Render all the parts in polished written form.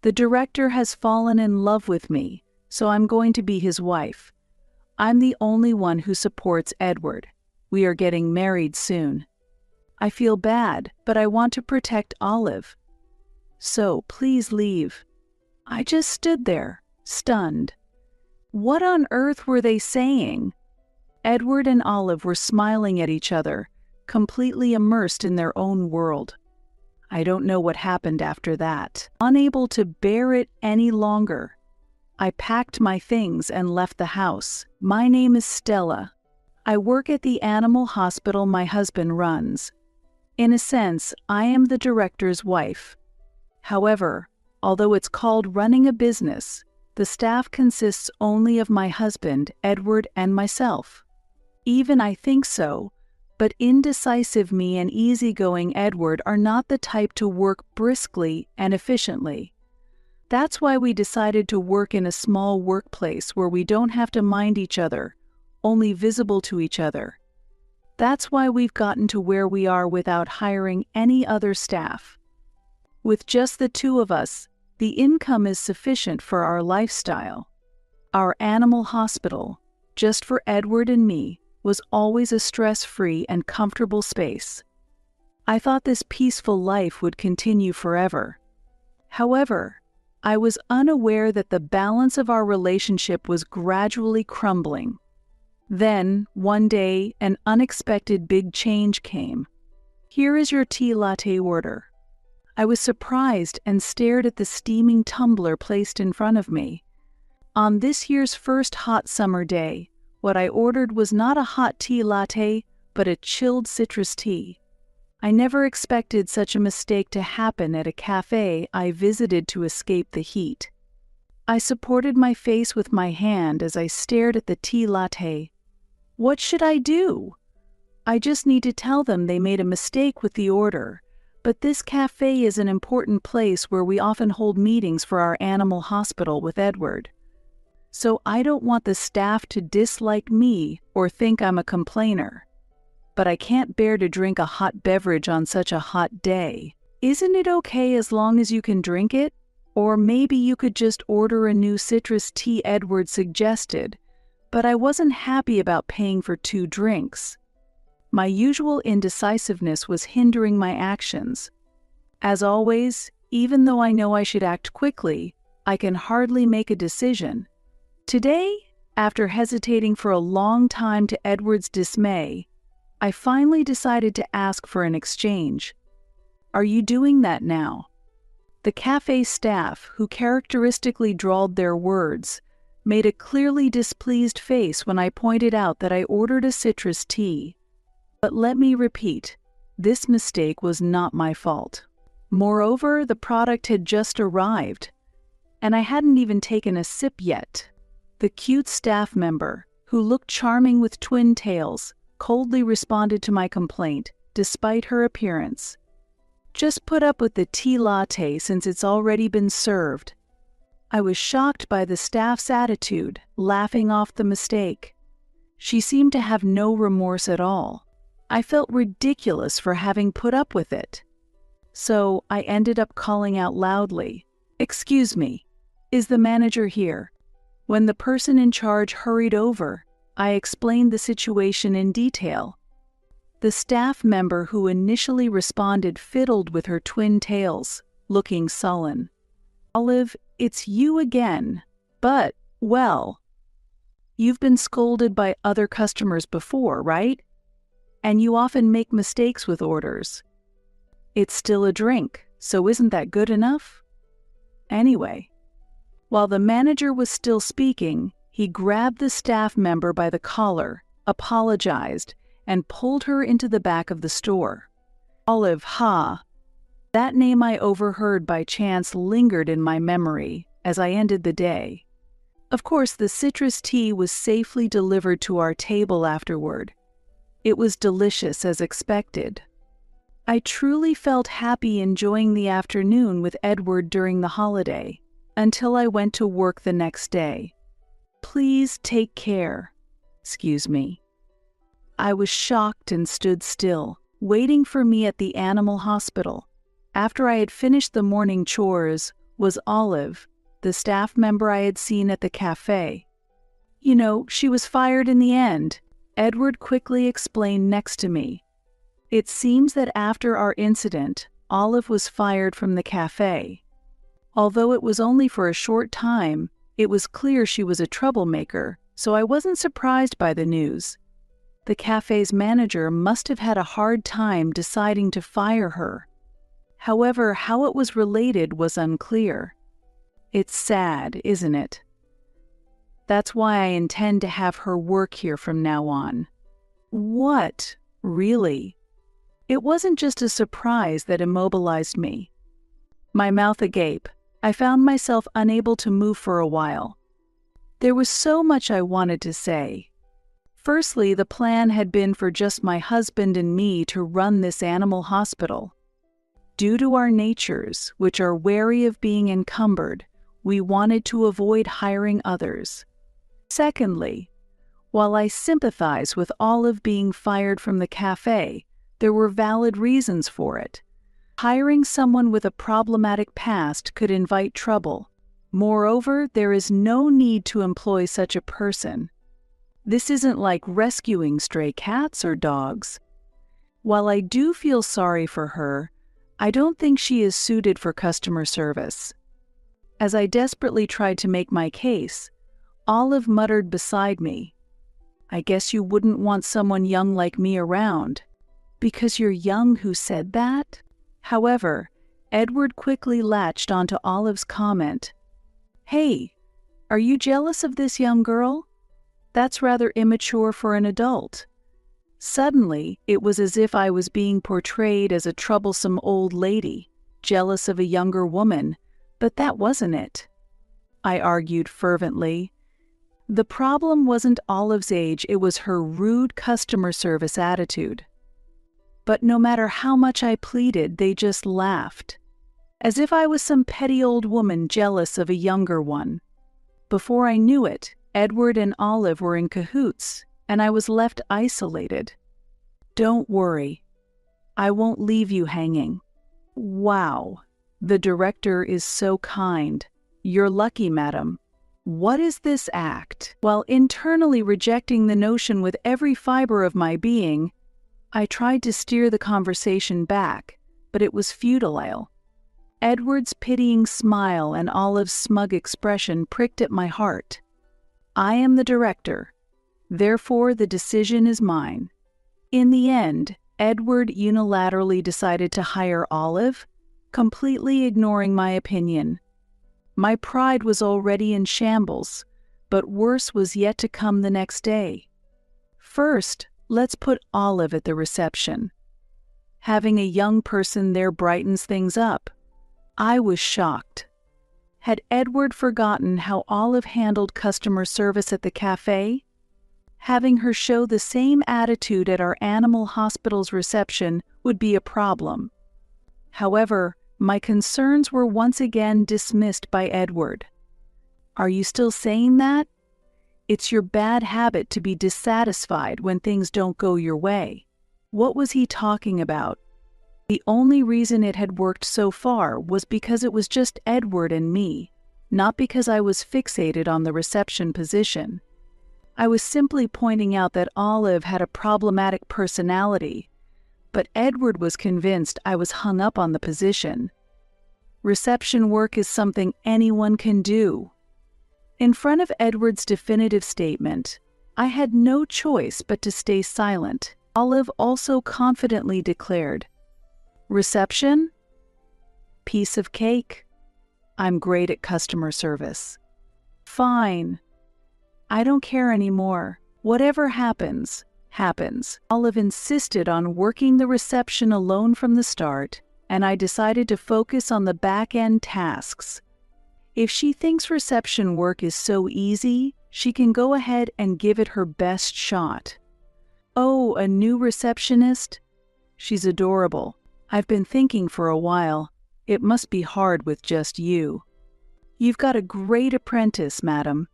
The director has fallen in love with me, so I'm going to be his wife. I'm the only one who supports Edward. We are getting married soon. I feel bad, but I want to protect Olive. So please leave." I just stood there, stunned. What on earth were they saying? Edward and Olive were smiling at each other, completely immersed in their own world. I don't know what happened after that. Unable to bear it any longer, I packed my things and left the house. My name is Stella. I work at the animal hospital my husband runs. In a sense, I am the director's wife. However, although it's called running a business, the staff consists only of my husband, Edward, and myself. Even I think so, but indecisive me and easygoing Edward are not the type to work briskly and efficiently. That's why we decided to work in a small workplace where we don't have to mind each other, only visible to each other. That's why we've gotten to where we are without hiring any other staff. With just the two of us, the income is sufficient for our lifestyle. Our animal hospital, just for Edward and me, was always a stress-free and comfortable space. I thought this peaceful life would continue forever. However, I was unaware that the balance of our relationship was gradually crumbling. Then, one day, an unexpected big change came. "Here is your tea latte order." I was surprised and stared at the steaming tumbler placed in front of me. On this year's first hot summer day, what I ordered was not a hot tea latte, but a chilled citrus tea. I never expected such a mistake to happen at a cafe I visited to escape the heat. I supported my face with my hand as I stared at the tea latte. What should I do? I just need to tell them they made a mistake with the order, but this cafe is an important place where we often hold meetings for our animal hospital with Edward. So I don't want the staff to dislike me or think I'm a complainer. But I can't bear to drink a hot beverage on such a hot day. Isn't it okay as long as you can drink it? Or maybe you could just order a new citrus tea, Edward suggested, but I wasn't happy about paying for 2 drinks. My usual indecisiveness was hindering my actions. As always, even though I know I should act quickly, I can hardly make a decision. Today, after hesitating for a long time to Edward's dismay, I finally decided to ask for an exchange. "Are you doing that now?" The cafe staff, who characteristically drawled their words, made a clearly displeased face when I pointed out that I ordered a citrus tea. But let me repeat, this mistake was not my fault. Moreover, the product had just arrived, and I hadn't even taken a sip yet. The cute staff member, who looked charming with twin tails, coldly responded to my complaint, despite her appearance. "Just put up with the tea latte since it's already been served." I was shocked by the staff's attitude, laughing off the mistake. She seemed to have no remorse at all. I felt ridiculous for having put up with it. So I ended up calling out loudly, "Excuse me, is the manager here?" When the person in charge hurried over, I explained the situation in detail. The staff member who initially responded fiddled with her twin tails, looking sullen. "Olive, it's you again. But, well, you've been scolded by other customers before, right? And you often make mistakes with orders. It's still a drink, so isn't that good enough?" Anyway, while the manager was still speaking, he grabbed the staff member by the collar, apologized, and pulled her into the back of the store. Olive, ha! That name I overheard by chance lingered in my memory as I ended the day. Of course, the citrus tea was safely delivered to our table afterward. It was delicious as expected. I truly felt happy enjoying the afternoon with Edward during the holiday, until I went to work the next day. "Please take care." Excuse me. I was shocked and stood still, waiting for me at the animal hospital. After I had finished the morning chores, was Olive, the staff member I had seen at the cafe. You know, she was fired in the end, Edward quickly explained next to me. It seems that after our incident, Olive was fired from the cafe. Although it was only for a short time, it was clear she was a troublemaker, so I wasn't surprised by the news. The cafe's manager must have had a hard time deciding to fire her. However, how it was related was unclear. It's sad, isn't it? That's why I intend to have her work here from now on. What? Really? It wasn't just a surprise that immobilized me. My mouth agape, I found myself unable to move for a while. There was so much I wanted to say. Firstly, the plan had been for just my husband and me to run this animal hospital. Due to our natures, which are wary of being encumbered, we wanted to avoid hiring others. Secondly, while I sympathize with Olive being fired from the cafe, there were valid reasons for it. Hiring someone with a problematic past could invite trouble. Moreover, there is no need to employ such a person. This isn't like rescuing stray cats or dogs. While I do feel sorry for her, I don't think she is suited for customer service. As I desperately tried to make my case, Olive muttered beside me, "I guess you wouldn't want someone young like me around." Because you're young, who said that? However, Edward quickly latched onto Olive's comment. Hey, are you jealous of this young girl? That's rather immature for an adult. Suddenly, it was as if I was being portrayed as a troublesome old lady, jealous of a younger woman, but that wasn't it. I argued fervently. The problem wasn't Olive's age, it was her rude customer service attitude. But no matter how much I pleaded, they just laughed, as if I was some petty old woman jealous of a younger one. Before I knew it, Edward and Olive were in cahoots, and I was left isolated. Don't worry, I won't leave you hanging. Wow, the director is so kind. You're lucky, madam. What is this act? While internally rejecting the notion with every fiber of my being, I tried to steer the conversation back, but it was futile. Edward's pitying smile and Olive's smug expression pricked at my heart. I am the director, therefore the decision is mine. In the end, Edward unilaterally decided to hire Olive, completely ignoring my opinion. My pride was already in shambles, but worse was yet to come the next day. First, let's put Olive at the reception. Having a young person there brightens things up. I was shocked. Had Edward forgotten how Olive handled customer service at the cafe? Having her show the same attitude at our animal hospital's reception would be a problem. However, my concerns were once again dismissed by Edward. Are you still saying that? It's your bad habit to be dissatisfied when things don't go your way. What was he talking about? The only reason it had worked so far was because it was just Edward and me, not because I was fixated on the reception position. I was simply pointing out that Olive had a problematic personality, but Edward was convinced I was hung up on the position. Reception work is something anyone can do. In front of Edward's definitive statement, I had no choice but to stay silent. Olive also confidently declared, "Reception? Piece of cake. I'm great at customer service." Fine. I don't care anymore. Whatever happens, happens. Olive insisted on working the reception alone from the start, and I decided to focus on the back-end tasks. If she thinks reception work is so easy, she can go ahead and give it her best shot. Oh, a new receptionist? She's adorable. I've been thinking for a while, it must be hard with just you. You've got a great apprentice, madam.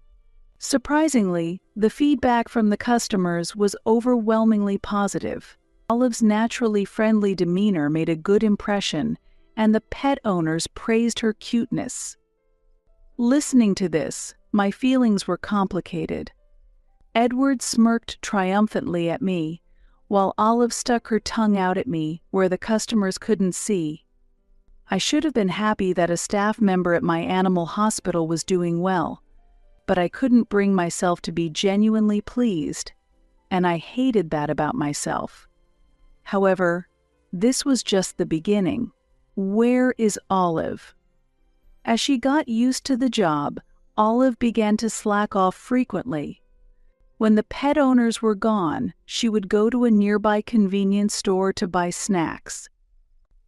Surprisingly, the feedback from the customers was overwhelmingly positive. Olive's naturally friendly demeanor made a good impression, and the pet owners praised her cuteness. Listening to this, my feelings were complicated. Edward smirked triumphantly at me, while Olive stuck her tongue out at me where the customers couldn't see. I should have been happy that a staff member at my animal hospital was doing well, but I couldn't bring myself to be genuinely pleased, and I hated that about myself. However, this was just the beginning. Where is Olive? As she got used to the job, Olive began to slack off frequently. When the pet owners were gone, she would go to a nearby convenience store to buy snacks.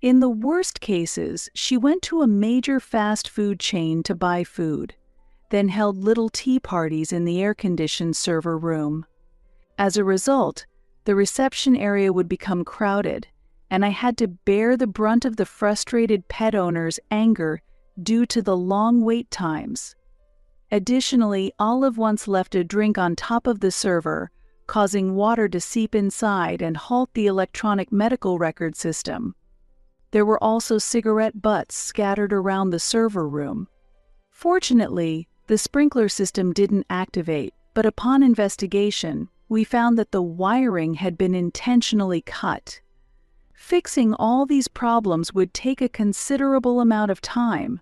In the worst cases, she went to a major fast food chain to buy food, then held little tea parties in the air-conditioned server room. As a result, the reception area would become crowded, and I had to bear the brunt of the frustrated pet owners' anger due to the long wait times. Additionally, Olive once left a drink on top of the server, causing water to seep inside and halt the electronic medical record system. There were also cigarette butts scattered around the server room. Fortunately, the sprinkler system didn't activate, but upon investigation, we found that the wiring had been intentionally cut. Fixing all these problems would take a considerable amount of time.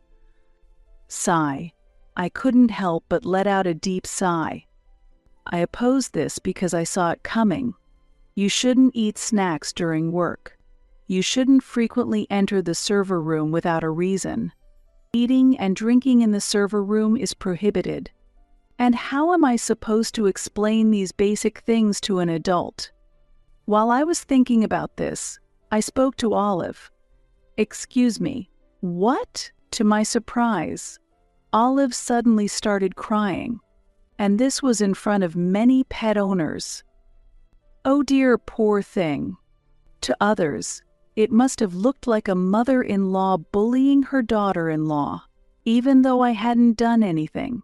Sigh. I couldn't help but let out a deep sigh. I opposed this because I saw it coming. You shouldn't eat snacks during work. You shouldn't frequently enter the server room without a reason. Eating and drinking in the server room is prohibited. And how am I supposed to explain these basic things to an adult? While I was thinking about this, I spoke to Olive. "Excuse me, what?" To my surprise, Olive suddenly started crying, and this was in front of many pet owners. Oh dear, poor thing. To others, it must have looked like a mother-in-law bullying her daughter-in-law, even though I hadn't done anything.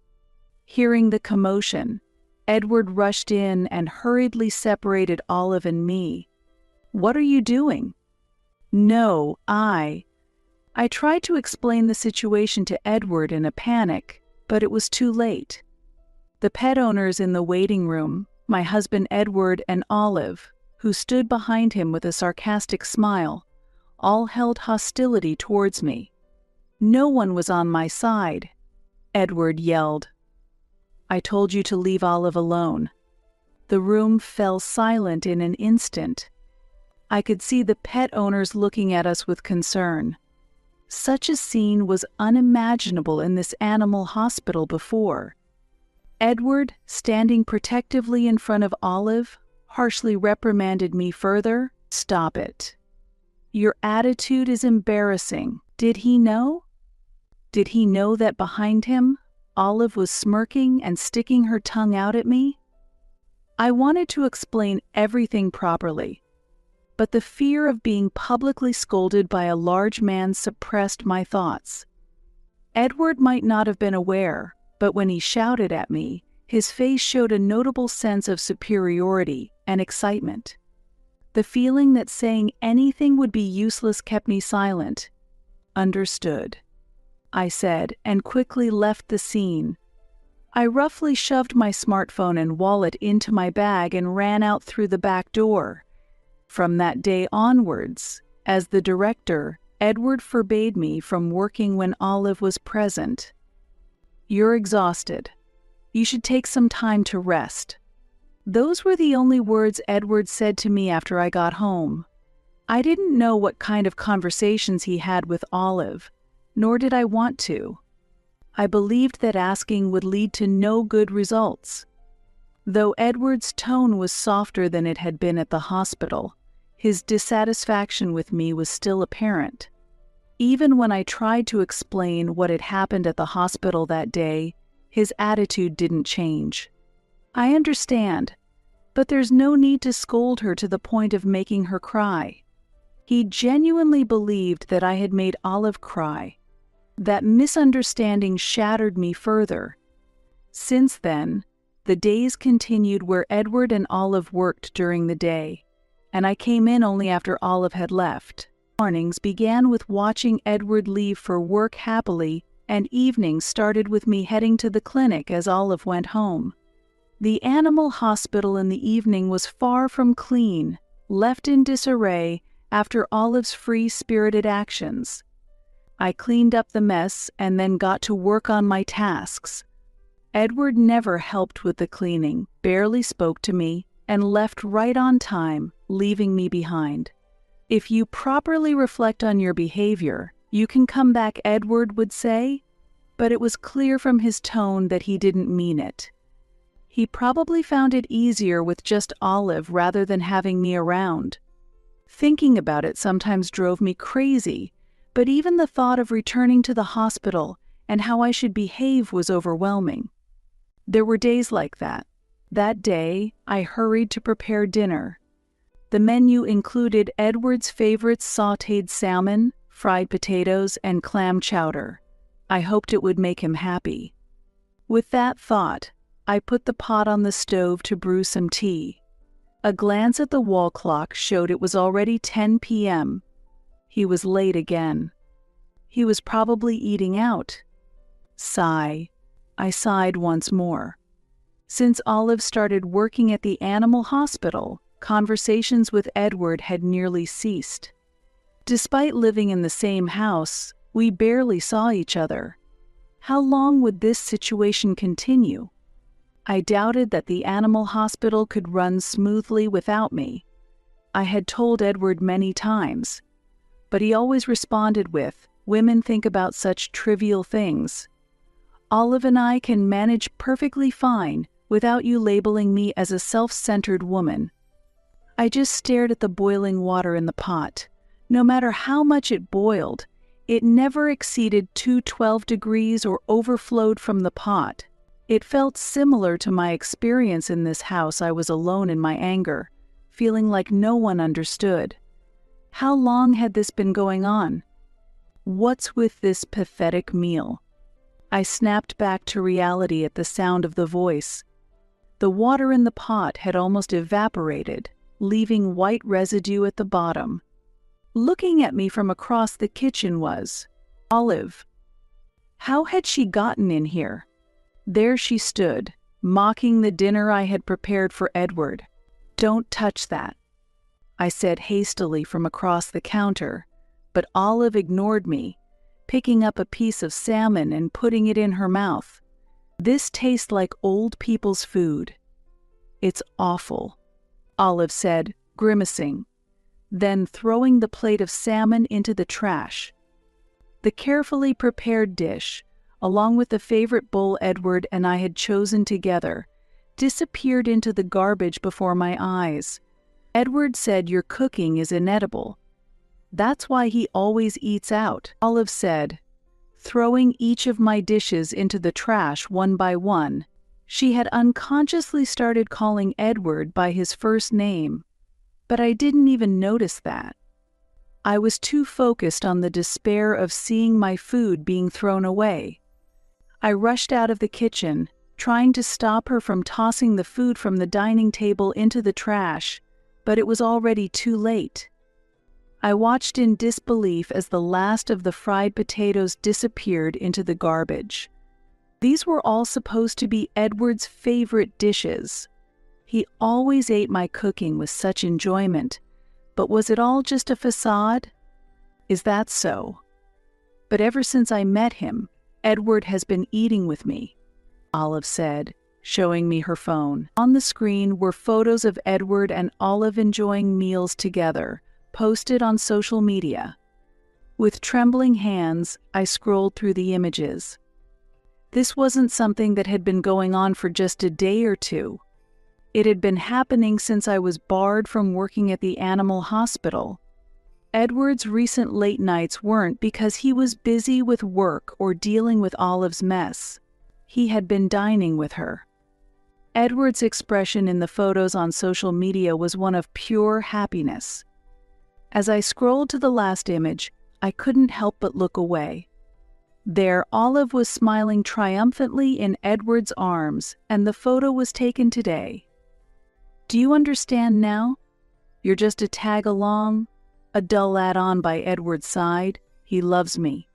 Hearing the commotion, Edward rushed in and hurriedly separated Olive and me. "What are you doing?" "No, I tried to explain the situation to Edward in a panic, but it was too late. The pet owners in the waiting room, my husband Edward and Olive, who stood behind him with a sarcastic smile, all held hostility towards me. No one was on my side. Edward yelled, "I told you to leave Olive alone." The room fell silent in an instant. I could see the pet owners looking at us with concern. Such a scene was unimaginable in this animal hospital before. Edward, standing protectively in front of Olive, harshly reprimanded me further. "Stop it. Your attitude is embarrassing." Did he know? Did he know that behind him, Olive was smirking and sticking her tongue out at me? I wanted to explain everything properly, but the fear of being publicly scolded by a large man suppressed my thoughts. Edward might not have been aware, but when he shouted at me, his face showed a notable sense of superiority and excitement. The feeling that saying anything would be useless kept me silent. "Understood," I said, and quickly left the scene. I roughly shoved my smartphone and wallet into my bag and ran out through the back door. From that day onwards, as the director, Edward forbade me from working when Olive was present. "You're exhausted. You should take some time to rest." Those were the only words Edward said to me after I got home. I didn't know what kind of conversations he had with Olive, nor did I want to. I believed that asking would lead to no good results. Though Edward's tone was softer than it had been at the hospital, his dissatisfaction with me was still apparent. Even when I tried to explain what had happened at the hospital that day, his attitude didn't change. "I understand, but there's no need to scold her to the point of making her cry." He genuinely believed that I had made Olive cry. That misunderstanding shattered me further. Since then, the days continued where Edward and Olive worked during the day, and I came in only after Olive had left. Mornings began with watching Edward leave for work happily, and evenings started with me heading to the clinic as Olive went home. The animal hospital in the evening was far from clean, left in disarray after Olive's free-spirited actions. I cleaned up the mess and then got to work on my tasks. Edward never helped with the cleaning, barely spoke to me, and left right on time, leaving me behind. "If you properly reflect on your behavior, you can come back," Edward would say, but it was clear from his tone that he didn't mean it. He probably found it easier with just Olive rather than having me around. Thinking about it sometimes drove me crazy, but even the thought of returning to the hospital and how I should behave was overwhelming. There were days like that. That day, I hurried to prepare dinner. The menu included Edward's favorite sautéed salmon, fried potatoes, and clam chowder. I hoped it would make him happy. With that thought, I put the pot on the stove to brew some tea. A glance at the wall clock showed it was already 10 p.m. He was late again. He was probably eating out. Sigh. I sighed once more. Since Olive started working at the animal hospital, conversations with Edward had nearly ceased. Despite living in the same house, we barely saw each other. How long would this situation continue? I doubted that the animal hospital could run smoothly without me. I had told Edward many times, but he always responded with, "Women think about such trivial things. Olive and I can manage perfectly fine without you labeling me as a self-centered woman." I just stared at the boiling water in the pot. No matter how much it boiled, it never exceeded 212 degrees or overflowed from the pot. It felt similar to my experience in this house. I was alone in my anger, feeling like no one understood. How long had this been going on? What's with this pathetic meal? I snapped back to reality at the sound of the voice. The water in the pot had almost evaporated, leaving white residue at the bottom. Looking at me from across the kitchen was Olive. How had she gotten in here? There she stood, mocking the dinner I had prepared for Edward. "Don't touch that," I said hastily from across the counter, but Olive ignored me, picking up a piece of salmon and putting it in her mouth. "This tastes like old people's food." "It's awful," Olive said, grimacing, then throwing the plate of salmon into the trash. The carefully prepared dish, along with the favorite bowl Edward and I had chosen together, disappeared into the garbage before my eyes. "Edward said your cooking is inedible. That's why he always eats out," Olive said, throwing each of my dishes into the trash one by one. She had unconsciously started calling Edward by his first name, but I didn't even notice that. I was too focused on the despair of seeing my food being thrown away. I rushed out of the kitchen, trying to stop her from tossing the food from the dining table into the trash, but it was already too late. I watched in disbelief as the last of the fried potatoes disappeared into the garbage. These were all supposed to be Edward's favorite dishes. He always ate my cooking with such enjoyment, but was it all just a facade? Is that so? But ever since I met him, Edward has been eating with me, Olive said, showing me her phone. On the screen were photos of Edward and Olive enjoying meals together, posted on social media. With trembling hands, I scrolled through the images. This wasn't something that had been going on for just a day or two. It had been happening since I was barred from working at the animal hospital. Edward's recent late nights weren't because he was busy with work or dealing with Olive's mess. He had been dining with her. Edward's expression in the photos on social media was one of pure happiness. As I scrolled to the last image, I couldn't help but look away. There, Olive was smiling triumphantly in Edward's arms, and the photo was taken today. Do you understand now? You're just a tag along, a dull add-on by Edward's side. He loves me.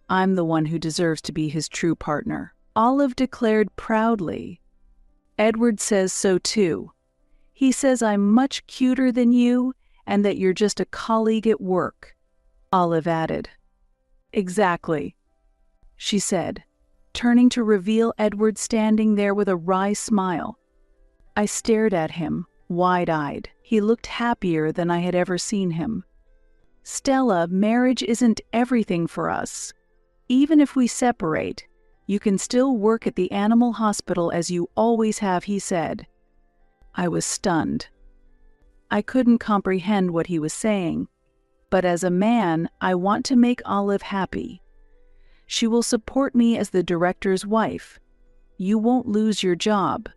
I'm the one who deserves to be his true partner. Olive declared proudly. Edward says so too. He says I'm much cuter than you and that you're just a colleague at work. Olive added. Exactly, she said, turning to reveal Edward standing there with a wry smile. I stared at him, wide-eyed. He looked happier than I had ever seen him. Stella, marriage isn't everything for us. Even if we separate, you can still work at the animal hospital as you always have, he said. I was stunned. I couldn't comprehend what he was saying, but as a man, I want to make Olive happy. She will support me as the director's wife. You won't lose your job.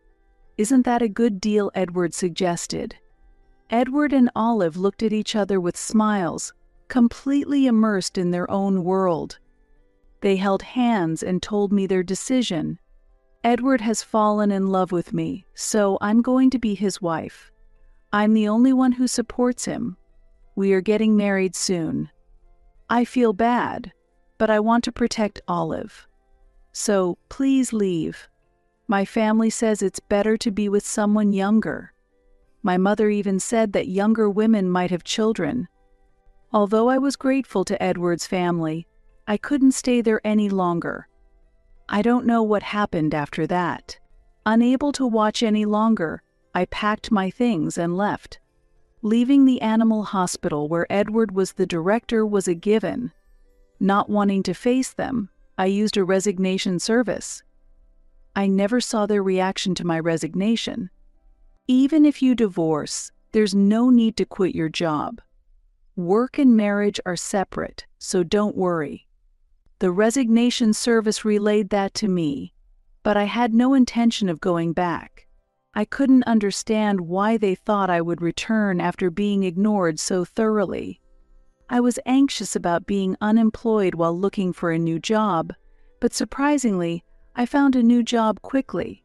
Isn't that a good deal? Edward suggested. Edward and Olive looked at each other with smiles, completely immersed in their own world. They held hands and told me their decision. Edward has fallen in love with me, so I'm going to be his wife. I'm the only one who supports him. We are getting married soon. I feel bad, but I want to protect Olive. So please leave. My family says it's better to be with someone younger. My mother even said that younger women might have children. Although I was grateful to Edward's family, I couldn't stay there any longer. I don't know what happened after that. Unable to watch any longer, I packed my things and left. Leaving the animal hospital where Edward was the director was a given. Not wanting to face them, I used a resignation service. I never saw their reaction to my resignation. Even if you divorce, there's no need to quit your job. Work and marriage are separate, so don't worry. The resignation service relayed that to me, but I had no intention of going back. I couldn't understand why they thought I would return after being ignored so thoroughly. I was anxious about being unemployed while looking for a new job, but surprisingly, I found a new job quickly.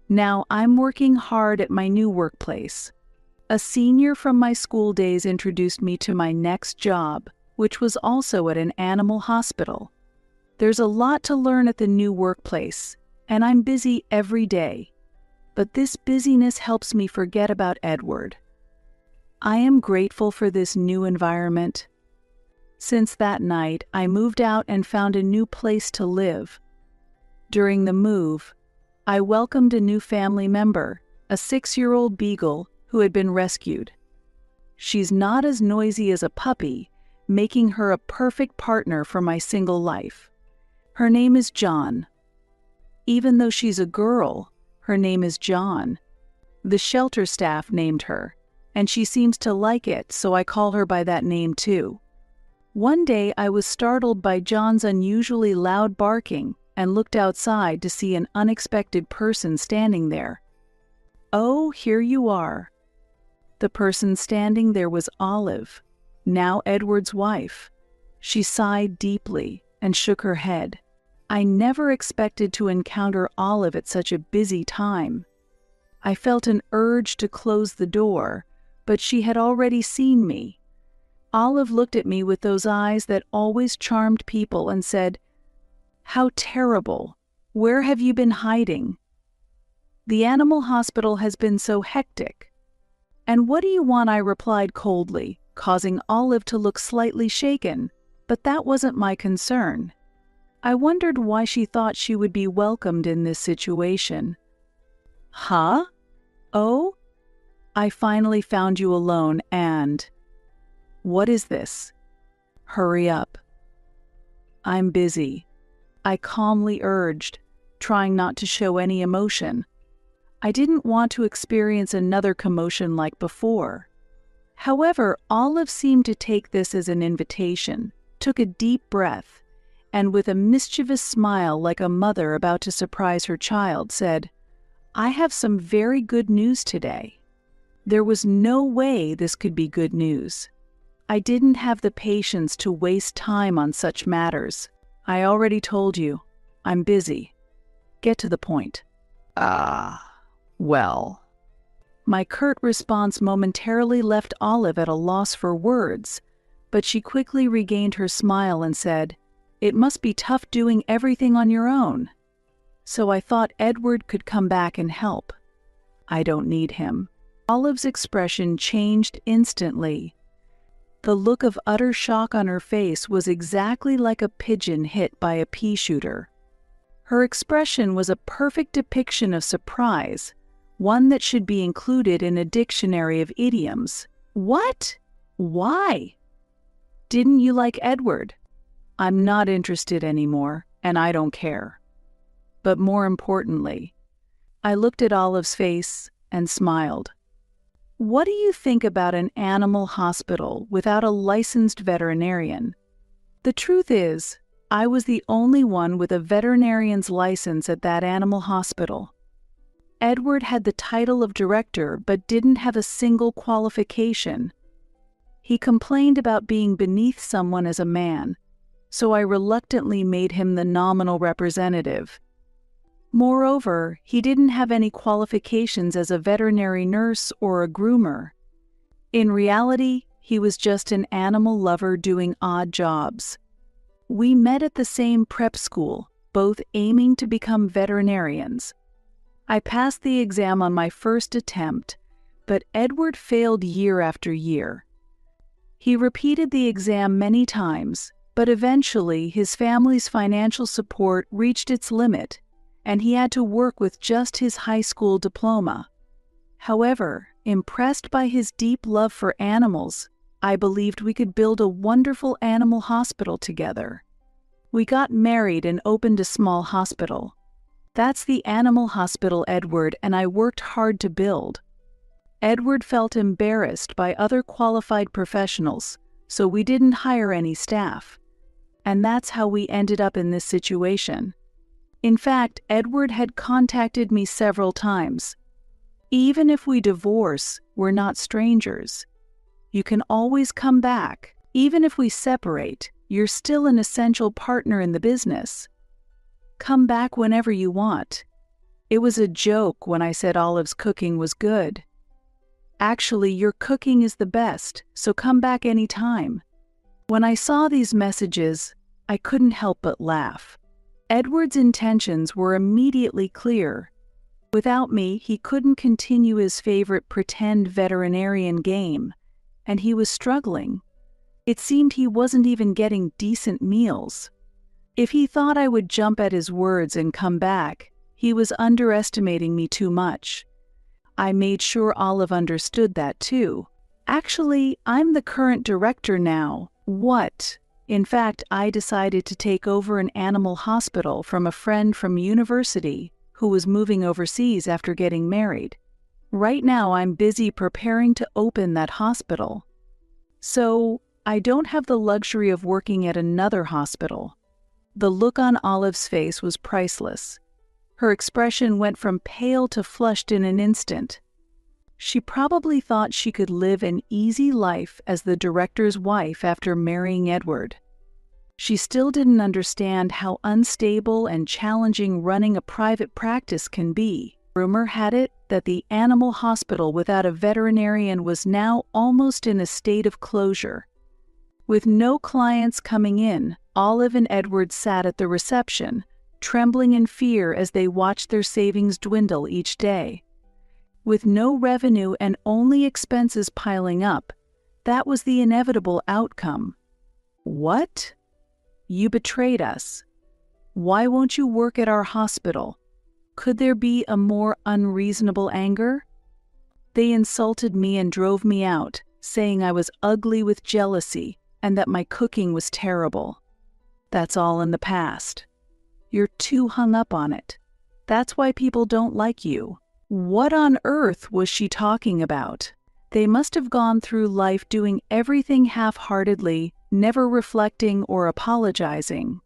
Now I'm working hard at my new workplace. A senior from my school days introduced me to my next job, which was also at an animal hospital. There's a lot to learn at the new workplace, and I'm busy every day. But this busyness helps me forget about Edward. I am grateful for this new environment. Since that night, I moved out and found a new place to live. During the move, I welcomed a new family member, a 6-year-old beagle who had been rescued. She's not as noisy as a puppy, making her a perfect partner for my single life. Her name is John. Even though she's a girl, her name is John. The shelter staff named her, and she seems to like it, so I call her by that name too. One day I was startled by John's unusually loud barking and looked outside to see an unexpected person standing there. Oh, here you are. The person standing there was Olive, now Edward's wife. She sighed deeply and shook her head. I never expected to encounter Olive at such a busy time. I felt an urge to close the door, but she had already seen me. Olive looked at me with those eyes that always charmed people and said, "How terrible! Where have you been hiding?" "The animal hospital has been so hectic." "And what do you want?" I replied coldly, causing Olive to look slightly shaken, but that wasn't my concern. I wondered why she thought she would be welcomed in this situation. "Huh? Oh? I finally found you alone and—" "What is this?" "Hurry up." "I'm busy," I calmly urged, trying not to show any emotion. I didn't want to experience another commotion like before. However, Olive seemed to take this as an invitation, took a deep breath, and with a mischievous smile like a mother about to surprise her child, said, "I have some very good news today." There was no way this could be good news. I didn't have the patience to waste time on such matters. "I already told you, I'm busy. Get to the point." Well. My curt response momentarily left Olive at a loss for words, but she quickly regained her smile and said, "It must be tough doing everything on your own." So I thought Edward could come back and help. I don't need him. Olive's expression changed instantly. The look of utter shock on her face was exactly like a pigeon hit by a pea shooter. Her expression was a perfect depiction of surprise, one that should be included in a dictionary of idioms. "What? Why? Didn't you like Edward?" "I'm not interested anymore, and I don't care." But more importantly, I looked at Olive's face and smiled. "What do you think about an animal hospital without a licensed veterinarian?" The truth is, I was the only one with a veterinarian's license at that animal hospital. Edward had the title of director but didn't have a single qualification. He complained about being beneath someone as a man, so I reluctantly made him the nominal representative. Moreover, he didn't have any qualifications as a veterinary nurse or a groomer. In reality, he was just an animal lover doing odd jobs. We met at the same prep school, both aiming to become veterinarians. I passed the exam on my first attempt, but Edward failed year after year. He repeated the exam many times, but eventually his family's financial support reached its limit, and he had to work with just his high school diploma. However, impressed by his deep love for animals, I believed we could build a wonderful animal hospital together. We got married and opened a small hospital. That's the animal hospital Edward and I worked hard to build. Edward felt embarrassed by other qualified professionals, so we didn't hire any staff. And that's how we ended up in this situation. In fact, Edward had contacted me several times. "Even if we divorce, we're not strangers. You can always come back. Even if we separate, you're still an essential partner in the business. Come back whenever you want." It was a joke when I said Olive's cooking was good. "Actually, your cooking is the best, so come back anytime." When I saw these messages, I couldn't help but laugh. Edward's intentions were immediately clear. Without me, he couldn't continue his favorite pretend veterinarian game, and he was struggling. It seemed he wasn't even getting decent meals. If he thought I would jump at his words and come back, he was underestimating me too much. I made sure Olive understood that too. "Actually, I'm the current director now." "What?" In fact, I decided to take over an animal hospital from a friend from university who was moving overseas after getting married. Right now I'm busy preparing to open that hospital. So, I don't have the luxury of working at another hospital. The look on Olive's face was priceless. Her expression went from pale to flushed in an instant. She probably thought she could live an easy life as the director's wife after marrying Edward. She still didn't understand how unstable and challenging running a private practice can be. Rumor had it that the animal hospital without a veterinarian was now almost in a state of closure. With no clients coming in, Olive and Edward sat at the reception, trembling in fear as they watched their savings dwindle each day. With no revenue and only expenses piling up, that was the inevitable outcome. "What? You betrayed us. Why won't you work at our hospital?" Could there be a more unreasonable anger? They insulted me and drove me out, saying I was ugly with jealousy and that my cooking was terrible. That's all in the past. You're too hung up on it. That's why people don't like you. What on earth was she talking about? They must have gone through life doing everything half-heartedly, never reflecting or apologizing.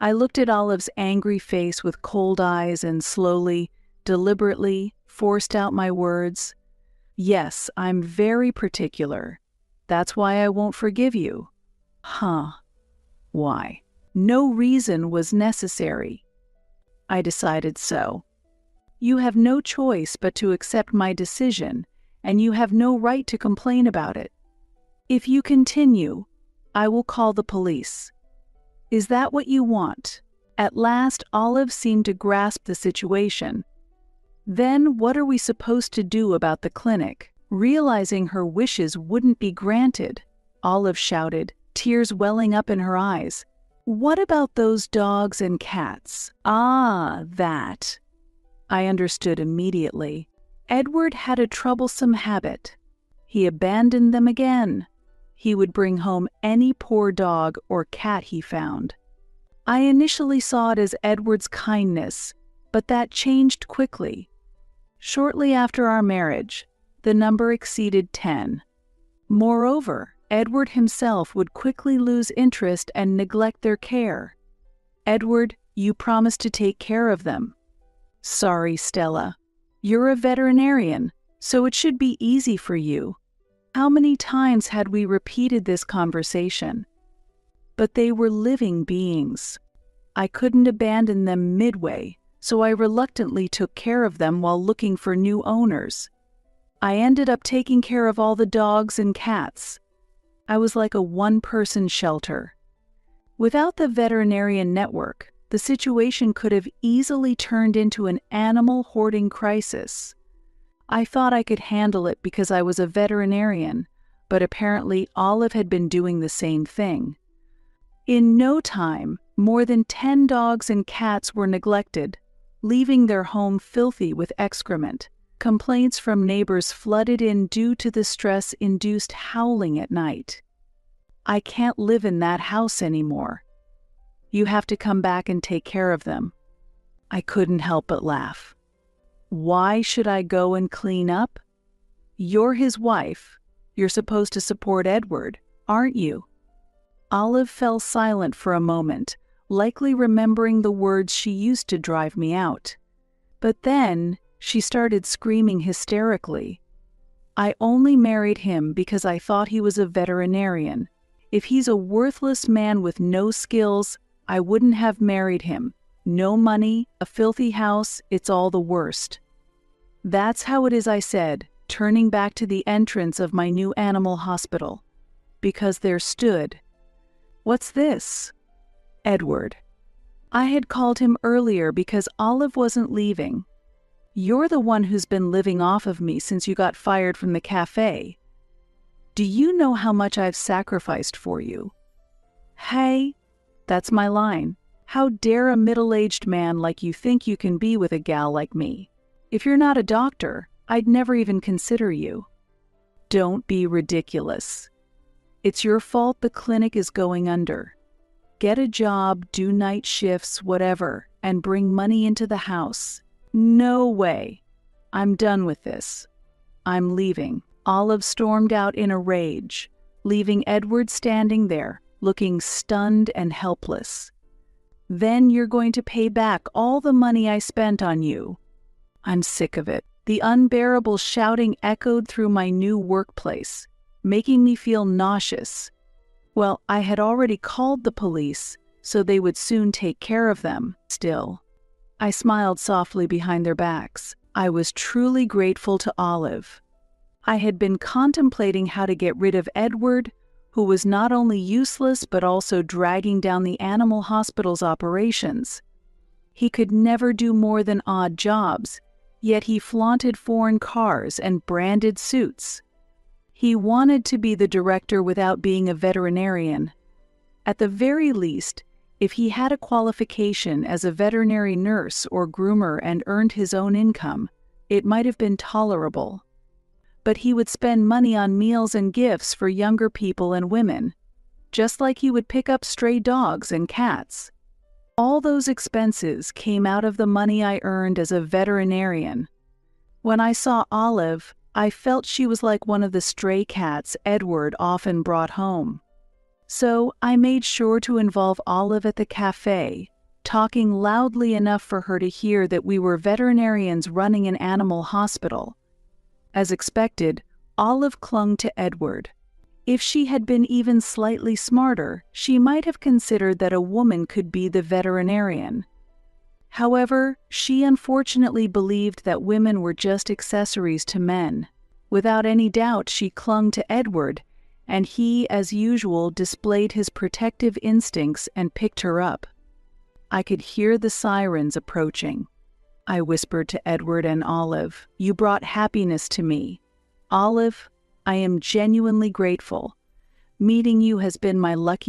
I looked at Olive's angry face with cold eyes and slowly, deliberately, forced out my words. "Yes, I'm very particular. That's why I won't forgive you." "Huh. Why?" "No reason was necessary. I decided so. You have no choice but to accept my decision, and you have no right to complain about it. If you continue, I will call the police. Is that what you want? At last, Olive seemed to grasp the situation. Then what are we supposed to do about the clinic? Realizing her wishes wouldn't be granted, Olive shouted, tears welling up in her eyes. What about those dogs and cats? Ah, that. I understood immediately. Edward had a troublesome habit. He abandoned them again. He would bring home any poor dog or cat he found. I initially saw it as Edward's kindness, but that changed quickly. Shortly after our marriage, the number exceeded 10. Moreover, Edward himself would quickly lose interest and neglect their care. Edward, you promised to take care of them. Sorry, Stella. You're a veterinarian, so it should be easy for you. How many times had we repeated this conversation? But they were living beings. I couldn't abandon them midway, so I reluctantly took care of them while looking for new owners. I ended up taking care of all the dogs and cats. I was like a one-person shelter. Without the veterinarian network, the situation could have easily turned into an animal hoarding crisis. I thought I could handle it because I was a veterinarian, but apparently Olive had been doing the same thing. In no time, more than 10 dogs and cats were neglected, leaving their home filthy with excrement. Complaints from neighbors flooded in due to the stress-induced howling at night. I can't live in that house anymore. You have to come back and take care of them. I couldn't help but laugh. Why should I go and clean up? You're his wife. You're supposed to support Edward, aren't you? Olive fell silent for a moment, likely remembering the words she used to drive me out. But then she started screaming hysterically. I only married him because I thought he was a veterinarian. If he's a worthless man with no skills, I wouldn't have married him. No money, a filthy house, it's all the worst. That's how it is, I said, turning back to the entrance of my new animal hospital. Because there stood... What's this? Edward. I had called him earlier because Olive wasn't leaving. You're the one who's been living off of me since you got fired from the cafe. Do you know how much I've sacrificed for you? Hey, that's my line. How dare a middle-aged man like you think you can be with a gal like me? If you're not a doctor, I'd never even consider you. Don't be ridiculous. It's your fault the clinic is going under. Get a job, do night shifts, whatever, and bring money into the house. No way. I'm done with this. I'm leaving. Olive stormed out in a rage, leaving Edward standing there, looking stunned and helpless. Then you're going to pay back all the money I spent on you. I'm sick of it. The unbearable shouting echoed through my new workplace, making me feel nauseous. Well, I had already called the police, so they would soon take care of them. Still, I smiled softly behind their backs. I was truly grateful to Olive. I had been contemplating how to get rid of Edward, who was not only useless but also dragging down the animal hospital's operations. He could never do more than odd jobs, yet he flaunted foreign cars and branded suits. He wanted to be the director without being a veterinarian. At the very least, if he had a qualification as a veterinary nurse or groomer and earned his own income, it might have been tolerable. But he would spend money on meals and gifts for younger people and women, just like he would pick up stray dogs and cats. All those expenses came out of the money I earned as a veterinarian. When I saw Olive, I felt she was like one of the stray cats Edward often brought home. So I made sure to involve Olive at the cafe, talking loudly enough for her to hear that we were veterinarians running an animal hospital. As expected, Olive clung to Edward. If she had been even slightly smarter, she might have considered that a woman could be the veterinarian. However, she unfortunately believed that women were just accessories to men. Without any doubt, she clung to Edward, and he, as usual, displayed his protective instincts and picked her up. I could hear the sirens approaching. I whispered to Edward and Olive, "You brought happiness to me. Olive, I am genuinely grateful. Meeting you has been my lucky